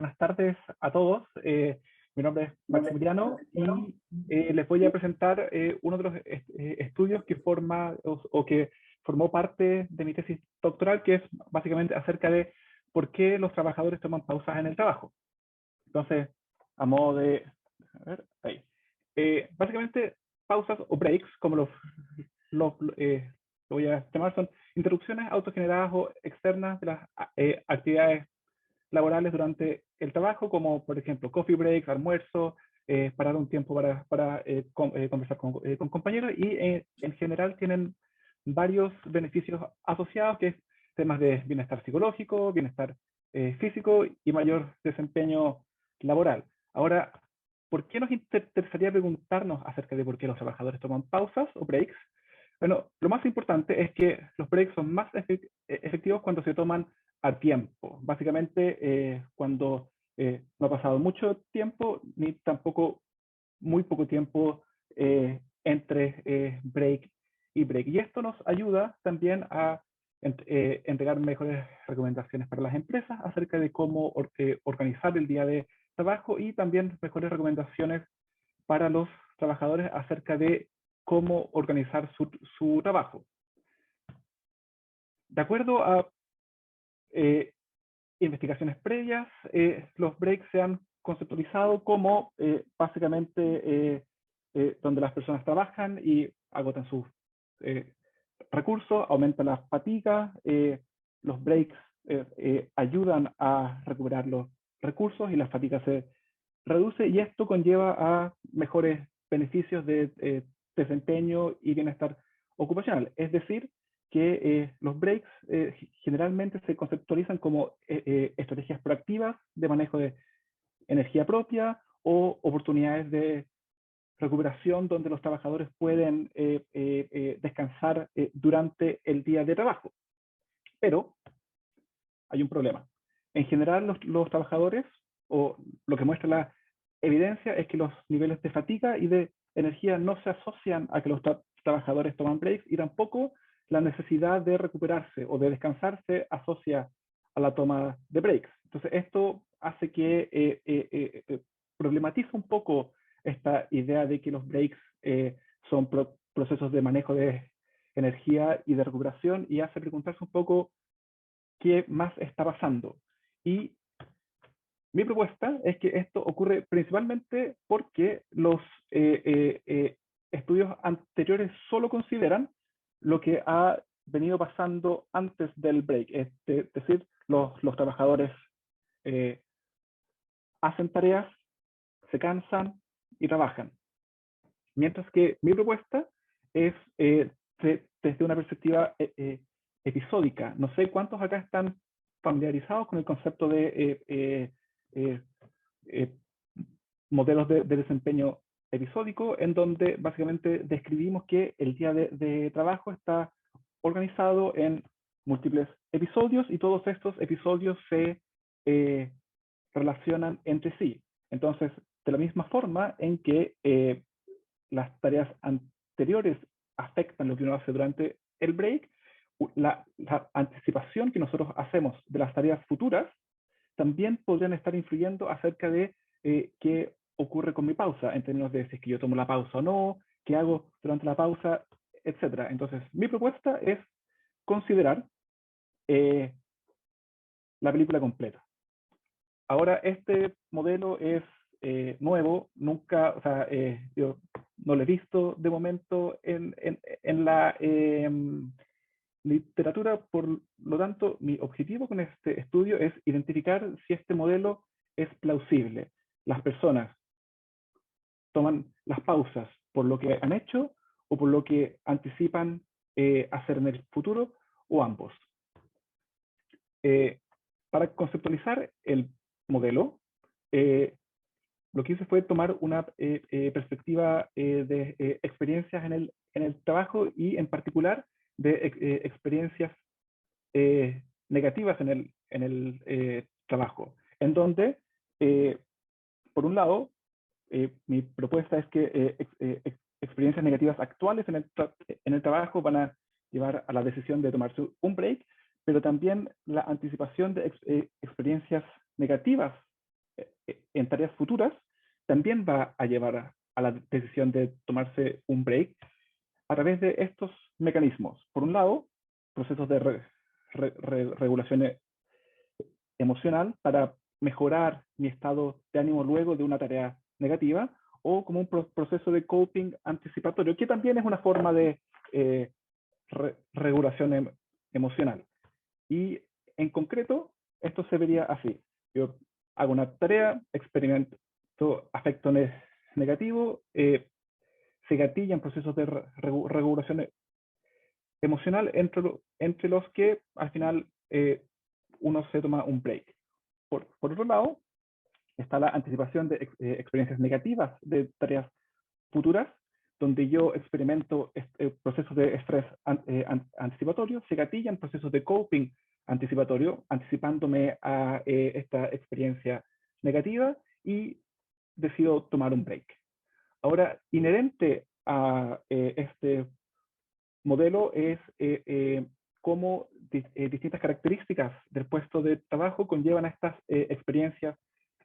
Buenas tardes a todos. Mi nombre es Maximiliano y les voy a presentar uno de los estudios que forma o que formó parte de mi tesis doctoral, que es básicamente acerca de por qué los trabajadores toman pausas en el trabajo. Entonces, a modo de... A ver, ahí. Básicamente, pausas o breaks, como lo voy a llamar, son interrupciones autogeneradas o externas de las actividades laborales durante el trabajo, como por ejemplo coffee breaks, almuerzo, parar un tiempo para conversar con compañeros, y en general tienen varios beneficios asociados, que es temas de bienestar psicológico, bienestar físico y mayor desempeño laboral. Ahora, ¿por qué nos interesaría preguntarnos acerca de por qué los trabajadores toman pausas o breaks? Bueno, lo más importante es que los breaks son más efectivos cuando se toman a tiempo. Básicamente, cuando no ha pasado mucho tiempo, ni tampoco muy poco tiempo entre break y break. Y esto nos ayuda también a entregar mejores recomendaciones para las empresas acerca de cómo organizar el día de trabajo, y también mejores recomendaciones para los trabajadores acerca de cómo organizar su trabajo. De acuerdo a investigaciones previas, los breaks se han conceptualizado como básicamente donde las personas trabajan y agotan sus recursos, aumentan la fatiga, los breaks ayudan a recuperar los recursos y la fatiga se reduce, y esto conlleva a mejores beneficios de desempeño y bienestar ocupacional. Es decir, que los breaks generalmente se conceptualizan como estrategias proactivas de manejo de energía propia o oportunidades de recuperación donde los trabajadores pueden descansar durante el día de trabajo. Pero hay un problema. En general, los trabajadores, o lo que muestra la evidencia, es que los niveles de fatiga y de energía no se asocian a que los trabajadores toman breaks, y tampoco la necesidad de recuperarse o de descansar se asocia a la toma de breaks. Entonces, esto hace que problematiza un poco esta idea de que los breaks son procesos de manejo de energía y de recuperación, y hace preguntarse un poco qué más está pasando. Y mi propuesta es que esto ocurre principalmente porque los estudios anteriores solo consideran lo que ha venido pasando antes del break, es decir, los trabajadores eh, hacen tareas, se cansan y trabajan. Mientras que mi propuesta es desde una perspectiva episódica. No sé cuántos acá están familiarizados con el concepto de eh, eh, modelos de desempeño episódico, en donde básicamente describimos que el día de trabajo está organizado en múltiples episodios, y todos estos episodios se relacionan entre sí. Entonces, de la misma forma en que las tareas anteriores afectan lo que uno hace durante el break, la anticipación que nosotros hacemos de las tareas futuras también podrían estar influyendo acerca de qué ocurre con mi pausa, en términos de si es que yo tomo la pausa o no, qué hago durante la pausa, etc. Entonces, mi propuesta es considerar la película completa. Ahora, este modelo es nuevo, nunca, o sea, yo no lo he visto de momento en la literatura. Por lo tanto, mi objetivo con este estudio es identificar si este modelo es plausible. Las personas toman las pausas por lo que han hecho o por lo que anticipan hacer en el futuro, o ambos. Para conceptualizar el modelo, lo que hice fue tomar una perspectiva de experiencias en el trabajo, y en particular de experiencias negativas en el trabajo, en donde, por un lado, mi propuesta es que experiencias negativas actuales en el trabajo van a llevar a la decisión de tomarse un break, pero también la anticipación de experiencias negativas en tareas futuras también va a llevar a la decisión de tomarse un break a través de estos mecanismos. Por un lado, procesos de regulación emocional para mejorar mi estado de ánimo luego de una tarea negativa, o como un proceso de coping anticipatorio, que también es una forma de regulación emocional. Y en concreto, esto se vería así. Yo hago una tarea, experimento afecto negativo, se gatillan procesos de regulación emocional entre los que al final uno se toma un break. Por otro lado, está la anticipación de experiencias negativas de tareas futuras, donde yo experimento procesos de estrés anticipatorio, se gatillan procesos de coping anticipatorio, anticipándome a esta experiencia negativa, y decido tomar un break. Ahora, inherente a este modelo es cómo distintas características del puesto de trabajo conllevan a estas experiencias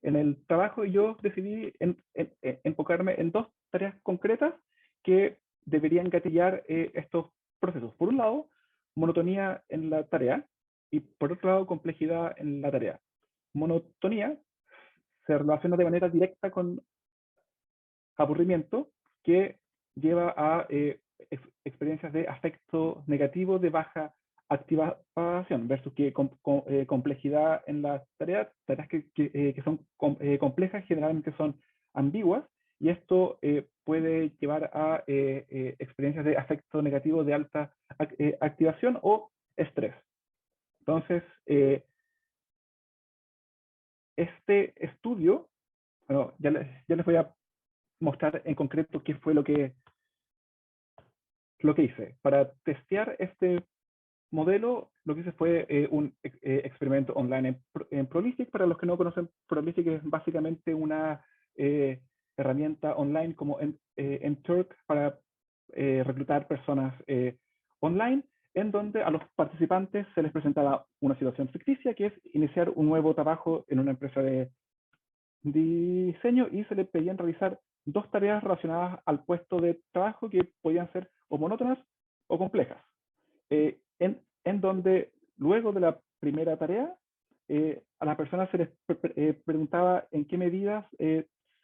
en el trabajo, y yo decidí enfocarme en dos tareas concretas que deberían gatillar estos procesos. Por un lado, monotonía en la tarea, y por otro lado, complejidad en la tarea. Monotonía se relaciona de manera directa con aburrimiento, que lleva a experiencias de afecto negativo de baja activación, versus que complejidad en las tareas que son complejas generalmente son ambiguas, y esto puede llevar a experiencias de afecto negativo de alta activación o estrés. Entonces, este estudio, bueno, ya les voy a mostrar en concreto qué fue lo que hice. Para testear este modelo, lo que hice fue un experimento online en Prolific. Para los que no conocen, Prolific es básicamente una herramienta online como en Turk para reclutar personas online, en donde a los participantes se les presentaba una situación ficticia, que es iniciar un nuevo trabajo en una empresa de diseño, y se les pedían realizar dos tareas relacionadas al puesto de trabajo, que podían ser o monótonas o complejas. En donde luego de la primera tarea, a las personas se les preguntaba en qué medidas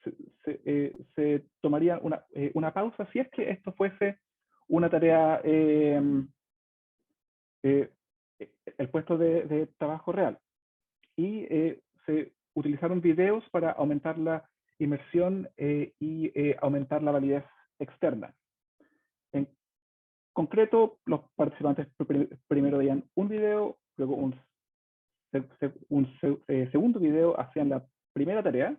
se tomaría una pausa si es que esto fuese una tarea, el puesto de trabajo real. Y se utilizaron videos para aumentar la inmersión y aumentar la validez externa. En concreto, los participantes primero veían un video, luego un segundo video, hacían la primera tarea,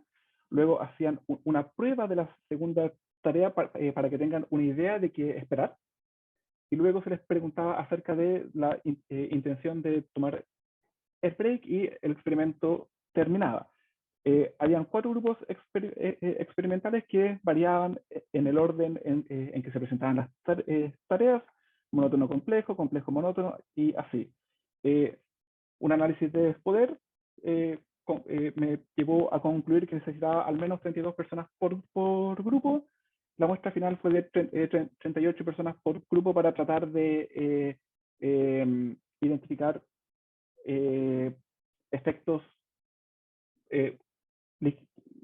luego hacían una prueba de la segunda tarea para que tengan una idea de qué esperar, y luego se les preguntaba acerca de la intención de tomar el break, y el experimento terminaba. Habían 4 grupos experimentales que variaban en el orden en que se presentaban las tareas: monótono complejo, complejo monótono, y así. Un análisis de poder me llevó a concluir que necesitaba al menos 32 personas por grupo. La muestra final fue de 38 personas por grupo, para tratar de identificar efectos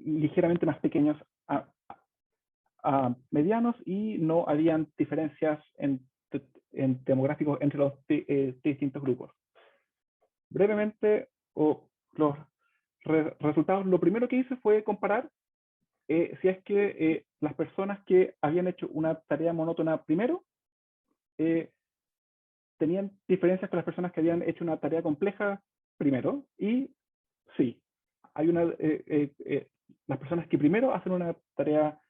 ligeramente más pequeños a medianos, y no habían diferencias en demográficos entre los distintos grupos. Brevemente, los resultados, lo primero que hice fue comparar si es que las personas que habían hecho una tarea monótona primero tenían diferencias con las personas que habían hecho una tarea compleja primero. Y sí, hay las personas que primero hacen una tarea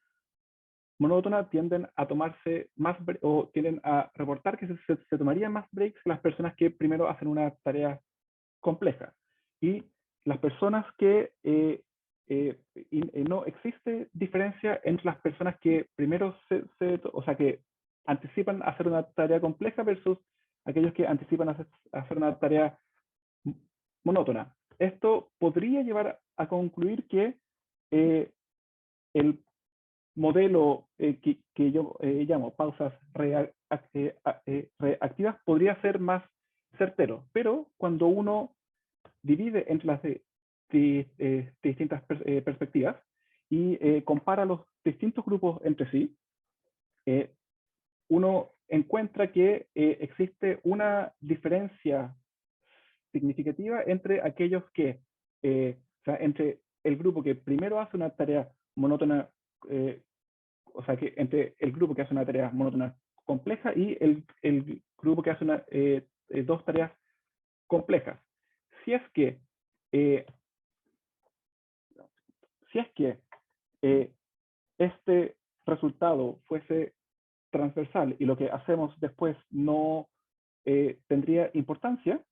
monótona tienden a tomarse más, o tienden a reportar que se tomarían más breaks que las personas que primero hacen una tarea compleja. Y las personas que no existe diferencia entre las personas que primero o sea, que anticipan hacer una tarea compleja versus aquellos que anticipan hacer una tarea monótona. Esto podría llevar a concluir que el modelo que yo llamo pausas reactivas podría ser más certero, pero cuando uno divide entre las distintas perspectivas y compara los distintos grupos entre sí, uno encuentra que existe una diferencia significativa entre aquellos que, o sea, entre el grupo que primero hace una tarea monótona, o sea, que entre el grupo que hace una tarea monótona compleja y el grupo que hace dos tareas complejas. Si es que, eh, si es que este resultado fuese transversal y lo que hacemos después no tendría importancia,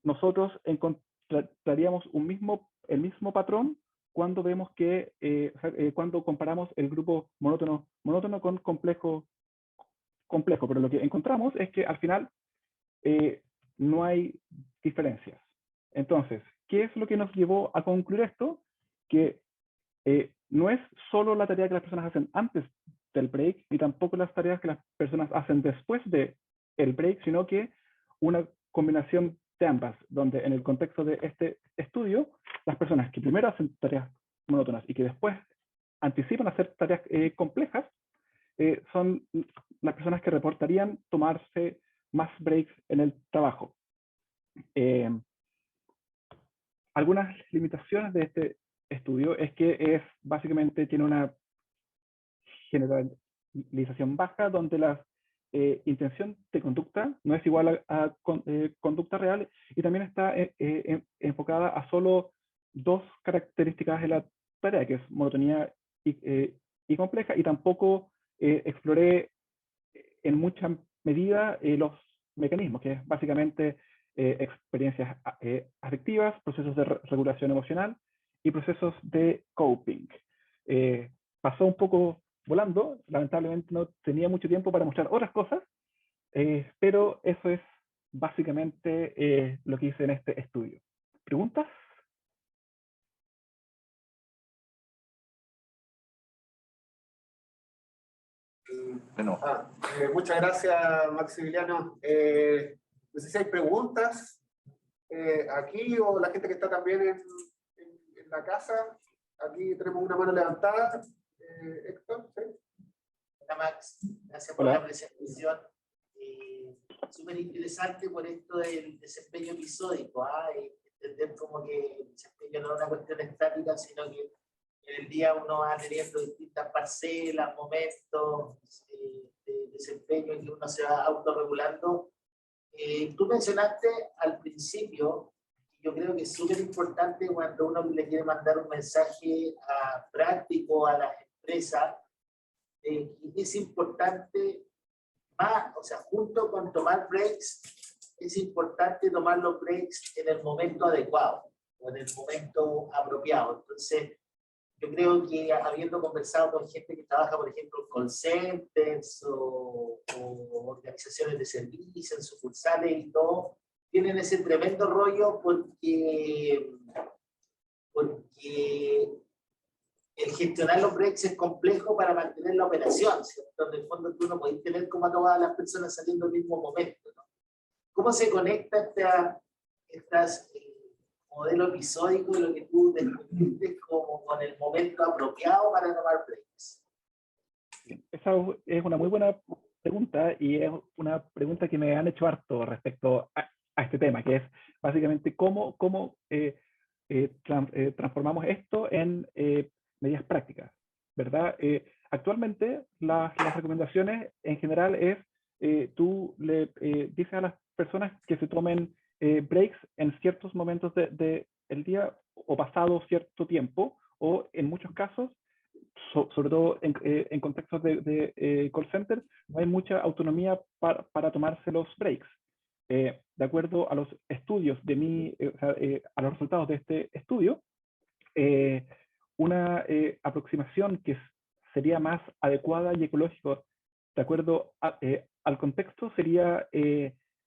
nosotros encontraríamos el mismo patrón cuando vemos que, cuando comparamos el grupo monótono con complejo, pero lo que encontramos es que al final no hay diferencias. Entonces, ¿qué es lo que nos llevó a concluir esto? Que no es solo la tarea que las personas hacen antes del break, ni tampoco las tareas que las personas hacen después del break, sino que una combinación de ambas, donde en el contexto de este estudio, las personas que primero hacen tareas monótonas y que después anticipan hacer tareas complejas, son las personas que reportarían tomarse más breaks en el trabajo. Algunas limitaciones de este estudio es que básicamente tiene una generalización baja donde la intención de conducta no es igual a conducta real, y también está enfocada a solo dos características de la tarea, que es monotonía y compleja, y tampoco exploré en mucha medida los mecanismos, que es básicamente experiencias afectivas, procesos de regulación emocional y procesos de coping. Pasó un poco volando, lamentablemente no tenía mucho tiempo para mostrar otras cosas, pero eso es básicamente lo que hice en este estudio. ¿Preguntas? Bueno. Muchas gracias, Maximiliano. No sé si hay preguntas aquí o la gente que está también en la casa. Aquí tenemos una mano levantada. Héctor, ¿sí? Hola Max, gracias Hola. por la presentación. Súper interesante por esto del desempeño episódico. Entender como que el desempeño no es una cuestión estática, sino que en el día uno va teniendo distintas parcelas, momentos de desempeño en que uno se va autorregulando. Tú mencionaste al principio, y yo creo que es súper importante cuando uno le quiere mandar un mensaje práctico a las empresas, es importante, o sea, junto con tomar breaks, es importante tomar los breaks en el momento adecuado o en el momento apropiado. Entonces, yo creo que habiendo conversado con gente que trabaja, por ejemplo, en call centers o organizaciones de servicios, en sucursales y todo, tienen ese tremendo rollo porque el gestionar los breaks es complejo para mantener la operación, ¿cierto? En el fondo tú no podés tener como a todas las personas saliendo al mismo momento, ¿no? ¿Cómo se conecta estas modelo episódico de lo que tú descubriste como con el momento apropiado para tomar breaks? Esa es una muy buena pregunta, y es una pregunta que me han hecho harto respecto a este tema, que es básicamente cómo transformamos esto en medidas prácticas, ¿verdad? Actualmente las recomendaciones en general es, tú le dices a las personas que se tomen breaks en ciertos momentos del día o pasado cierto tiempo, o en muchos casos, sobre todo en contextos de call center, no hay mucha autonomía para tomarse los breaks. De acuerdo a los estudios a los resultados de este estudio, una aproximación que sería más adecuada y ecológica de acuerdo al contexto sería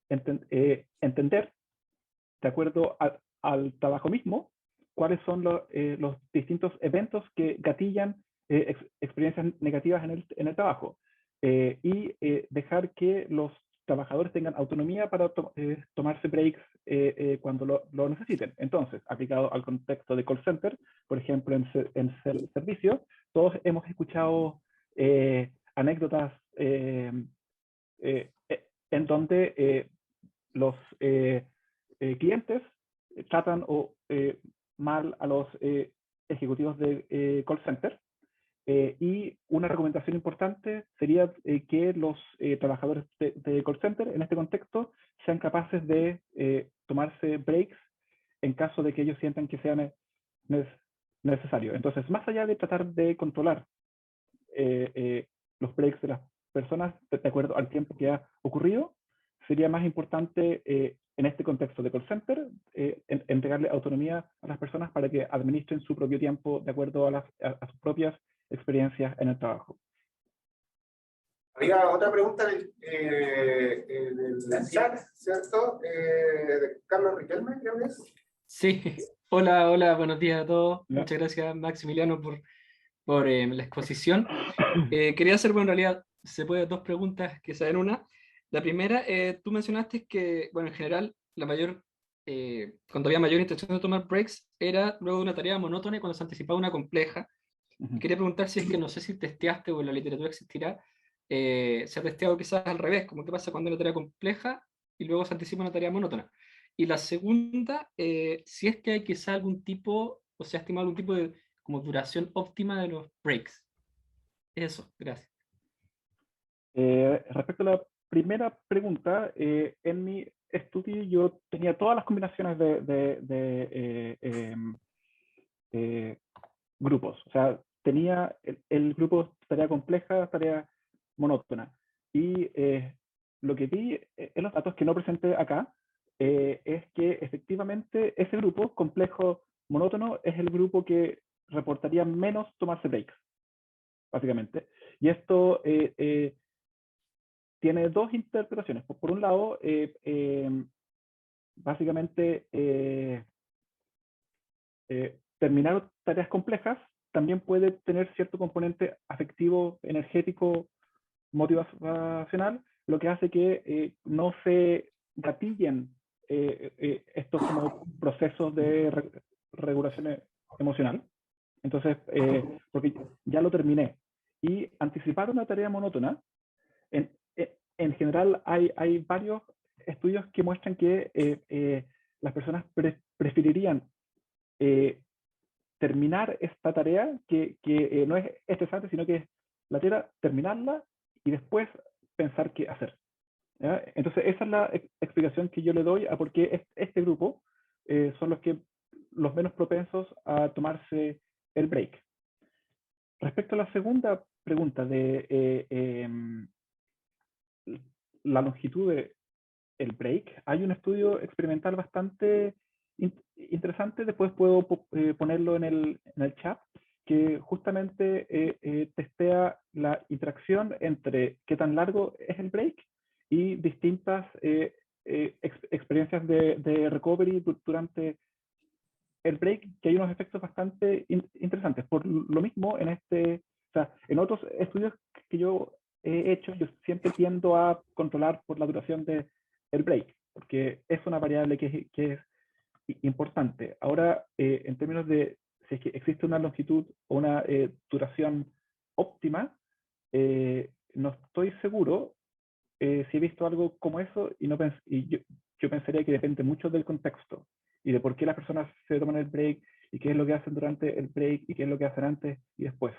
entender, de acuerdo al trabajo mismo, cuáles son los distintos eventos que gatillan experiencias negativas en el trabajo, y dejar que los trabajadores tengan autonomía para tomarse breaks cuando lo necesiten. Entonces, aplicado al contexto de call center, por ejemplo, en servicio, todos hemos escuchado anécdotas en donde los clientes tratan mal a los ejecutivos de call center. Y una recomendación importante sería que los trabajadores de call center en este contexto sean capaces de tomarse breaks en caso de que ellos sientan que sea necesario. Entonces, más allá de tratar de controlar los breaks de las personas de acuerdo al tiempo que ha ocurrido, sería más importante en este contexto de call center entregarle autonomía a las personas para que administren su propio tiempo de acuerdo a sus propias experiencias en el trabajo. Había otra pregunta en el chat, ¿cierto? De Carlos Riquelme, creo que es. Sí, hola, hola, buenos días a todos. Hola. Muchas gracias, Maximiliano, por la exposición. Quería hacer, bueno, en realidad se puede dos preguntas, quizá en una. La primera, tú mencionaste que, bueno, en general, cuando había mayor intención de tomar breaks, era luego de una tarea monótona y cuando se anticipaba una compleja. Quería preguntar si es que no sé si testeaste o en la literatura existirá, se ha testeado quizás al revés, como qué pasa cuando hay una tarea compleja y luego se anticipa una tarea monótona. Y la segunda, si es que hay quizás algún tipo, o se ha estimado algún tipo de como duración óptima de los breaks. Eso, gracias. Respecto a la primera pregunta, en mi estudio yo tenía todas las combinaciones de grupos. O sea, tenía el grupo tarea compleja, tarea monótona. Y lo que vi en los datos que no presenté acá es que efectivamente ese grupo complejo monótono es el grupo que reportaría menos tomarse breaks, básicamente. Y esto tiene dos interpretaciones. Por un lado, básicamente terminar tareas complejas también puede tener cierto componente afectivo, energético, motivacional, lo que hace que no se gatillen estos como procesos de regulación emocional. Entonces, porque ya lo terminé. Y anticipar una tarea monótona, en general hay varios estudios que muestran que las personas preferirían terminar esta tarea que no es estresante, sino que es la tarea, terminarla y después pensar qué hacer. ¿Ya? Entonces, esa es la explicación que yo le doy a por qué este grupo son los menos propensos a tomarse el break. Respecto a la segunda pregunta de la longitud del break, hay un estudio experimental bastante interesante, después puedo ponerlo en el chat, que justamente testea la interacción entre qué tan largo es el break y distintas experiencias de recovery durante el break, que hay unos efectos bastante interesantes. Por lo mismo, o sea, en otros estudios que yo he hecho, yo siempre tiendo a controlar por la duración del break, porque es una variable que es importante. Ahora, en términos de si es que existe una longitud o una duración óptima, no estoy seguro si he visto algo como eso y yo pensaría que depende mucho del contexto y de por qué las personas se toman el break y qué es lo que hacen durante el break y qué es lo que hacen antes y después.